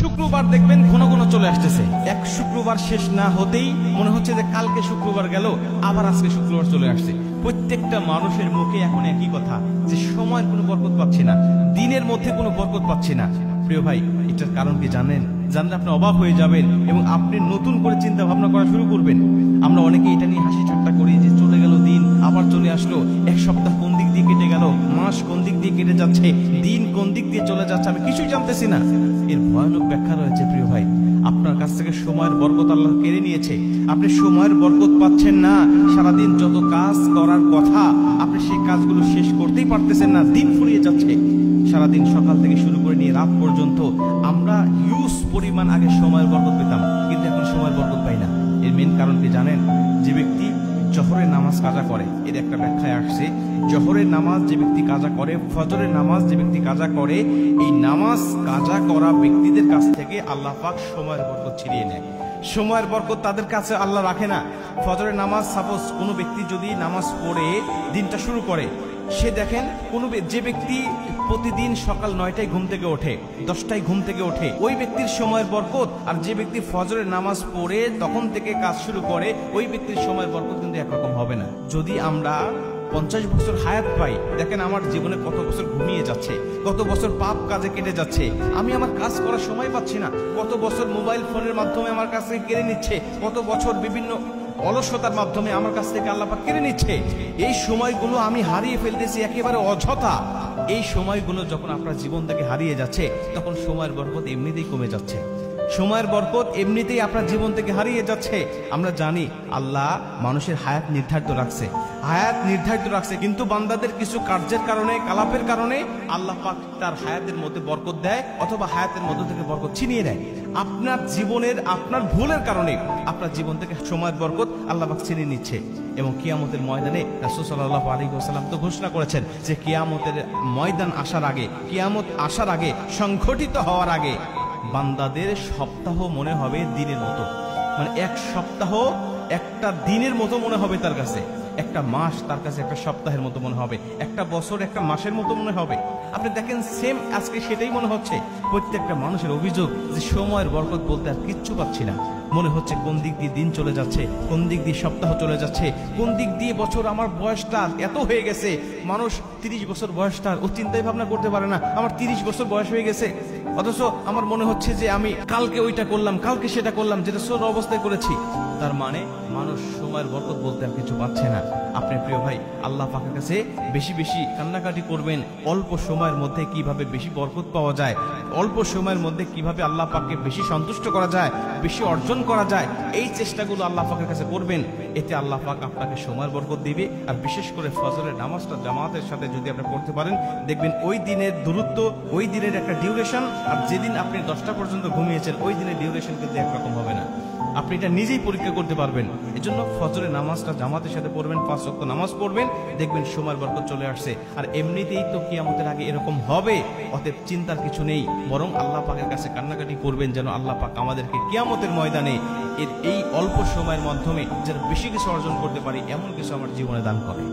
শুক্রবার দেখবেন ঘন ঘন চলে আসতেছে। এক শুক্রবার শেষ না হতেই মনে হচ্ছে যে কালকে শুক্রবার গেল, আবার আজকে শুক্রবার চলে আসছে। প্রত্যেকটা মানুষের মুখে এখন একই কথা যে সময়ের কোনো বরকত পাচ্ছি না, দিনের মধ্যে কোনো বরকত পাচ্ছি না। প্রিয় ভাই, এটার কারণ কি জানেন? জানলে আপনি অবাক হয়ে যাবেন এবং আপনি নতুন করে চিন্তা ভাবনা করা শুরু করবেন। আমরা অনেকে এটা নিয়ে হাসি ঠাট্টা করি যে চলে গেল দিন, আবার চলে আসলো। এক সপ্তাহ কোন দিক দিয়ে কেটে গেল, মাস কোন দিক দিয়ে কেটে যাচ্ছে, দিন কোন দিক দিয়ে চলে যাচ্ছে, আমি কিছুই জানতেছি না। এর ভয়ানক ব্যাখ্যা রয়েছে প্রিয় ভাই। আপনার কাছ থেকে সময়ের বরকত আল্লাহ কেড়ে নিয়েছে। আপনি সময়ের বরকত পাচ্ছেন না। সারাদিন যত কাজ করার কথা আপনি সেই কাজগুলো শেষ করতেই পারতেছেন না, দিন ফুরিয়ে যাচ্ছে। সারাদিন সকাল থেকে শুরু করে নিয়ে রাত পর্যন্ত আমরা হিউজ পরিমাণ আগে সময়ের বরকত পেতাম, কিন্তু এখন সময়ের বরকত পাই না। এর মেন কারণ কি জানেন? যে ব্যক্তি জোহরের নামাজ কাজা করে, এর একটা ব্যাখ্যায় আসছে, জোহরের নামাজ যে ব্যক্তি কাজা করে, ফজরের নামাজ যে ব্যক্তি কাজা করে, এই নামাজ কাজা করা ব্যক্তিদের কাছ থেকে আল্লাহ পাক সময়ের বরকত ছিনিয়ে নেয়। সময়ের বরকত তাদের কাছে আল্লাহ রাখে না। ফজরের নামাজ, সাপোজ কোনো ব্যক্তি যদি নামাজ পড়ে দিনটা শুরু করে, সে দেখেন যে ব্যক্তি প্রতিদিন সকাল 9টায় ঘুম থেকে ওঠে, 10টায় ঘুম থেকে ওঠে, ওই ব্যক্তির সময়ের বরকত আর যে ব্যক্তি ফজরের নামাজ পড়ে তখন থেকে কাজ শুরু করে, ওই ব্যক্তির সময়ের বরকত কিন্তু একরকম হবে না। যদি আমরা 50 বছর হায়াত পাই, দেখেন আমার জীবনে কত বছর ঘুমিয়ে যাচ্ছে, কত বছর পাপ কাজে কেটে যাচ্ছে, আমি আমার কাজ করার সময় পাচ্ছি না, কত বছর মোবাইল ফোনের মাধ্যমে আমার কাছ থেকে কেড়ে নিচ্ছে, কত বছর বিভিন্ন অলসতার মাধ্যমে আমার কাছ থেকে আল্লাহ পাক কেড়ে নিচ্ছে। এই সময়গুলো আমি হারিয়ে ফেলতেছি একেবারে অযথা। এই সময়গুলো যখন আপনার জীবন থেকে হারিয়ে যাচ্ছে, তখন সময়ের বরকত এমনিতেই কমে যাচ্ছে। সময়ের বরকত এমনিতেই আপনার জীবন থেকে হারিয়ে যাচ্ছে। আমরা জানি আল্লাহ মানুষের হায়াত নির্ধারিত রাখছে, কিন্তু বান্দাদের কিছু কার্যের কারণে, কালাপের কারণে আল্লাহ পাক তার হায়াতের মধ্যে বরকত দেয় অথবা হায়াতের মধ্য থেকে বরকত ছিনিয়ে নেয়। আপনার জীবনের, আপনার ভুলের কারণে আপনার জীবন থেকে সময়ের বরকত আল্লাহ পাক ছিনিয়ে নিচ্ছে। এবং কিয়ামতের ময়দানে রাসূল সাল্লাল্লাহু আলাইহি ওয়াসাল্লাম তো ঘোষণা করেছেন যে কিয়ামতের ময়দান আসার আগে, কিয়ামত আসার আগে, সংঘটিত হওয়ার আগে বান্দাদের সপ্তাহ মনে হবে দিনের মতো। মানে এক সপ্তাহ একটা দিনের মতো মনে হবে তার কাছে, একটা মাস তার কাছে একটা সপ্তাহের মতো মনে হবে, একটা বছর একটা মাসের মতো মনে হবে। আপনি দেখেন সেম আজকে সেটাই মনে হচ্ছে। প্রত্যেকটা মানুষের অভিযোগ যে সময়ের বরকত বলতে আর কিচ্ছু পাচ্ছি না। মনে হচ্ছে কোন দিক দিয়ে দিন চলে যাচ্ছে, কোন দিক দিয়ে সপ্তাহ চলে যাচ্ছে, কোন দিক দিয়ে বছর। আমার বয়সটা এত হয়ে গেছে, মানুষ 30 বছর বয়সটা ও চিন্তাই ভাবনা করতে পারে না আমার 30 বছর বয়স হয়ে গেছে। অথচ আমার মনে হচ্ছে যে আমি কালকে ওইটা করলাম, কালকে সেটা করলাম, যেটা ছোট অবস্থায় করেছি। তার মানে মানুষ সময়ের বরকত বলতে আর কিছু পাচ্ছে না। আপনি প্রিয় ভাই আল্লাহ পাকের কাছে বেশি বেশি কান্নাকাটি করবেন। অল্প সময়ের মধ্যে কিভাবে বেশি বরকত পাওয়া যায়, অল্প সময়ের মধ্যে কিভাবে আল্লাহ পাককে বেশি সন্তুষ্ট করা যায়, বেশি অর্জন করা যায়, এই চেষ্টাগুলো আল্লাহ পাকের কাছে করবেন। এতে আল্লাহ পাক আপনাকে সময়ের বরকত দিবে। আর বিশেষ করে ফজরের নামাজটা জামাতের সাথে যদি আপনি পড়তে পারেন, দেখবেন ওই দিনের দূরত্ব, ওই দিনের একটা ডিউরেশন, আর যেদিন আপনি 10টা পর্যন্ত ঘুমিয়েছেন ওই দিনের ডিউরেশন কিন্তু একরকম হবে না। আপনি এটা নিজেই পরীক্ষা করতে পারবেন। এজন্য ফজরের নামাজটা জামাতের সাথে পড়বেন, 5 ওয়াক্ত নামাজ পড়বেন, দেখবেন সময়ের বরকত চলে আসছে। আর এমনিতেই তো কিয়ামতের আগে এরকম হবে, অতএব চিন্তার কিছু নেই। বরং আল্লাহ পাকের কাছে কান্নাকাটি করবেন যেন আল্লাহ পাক আমাদেরকে কিয়ামতের ময়দানে এই অল্প সময়ের মাধ্যমে যেন বেশি কিছু অর্জন করতে পারি, এমন কিছু আমার জীবনে দান করে।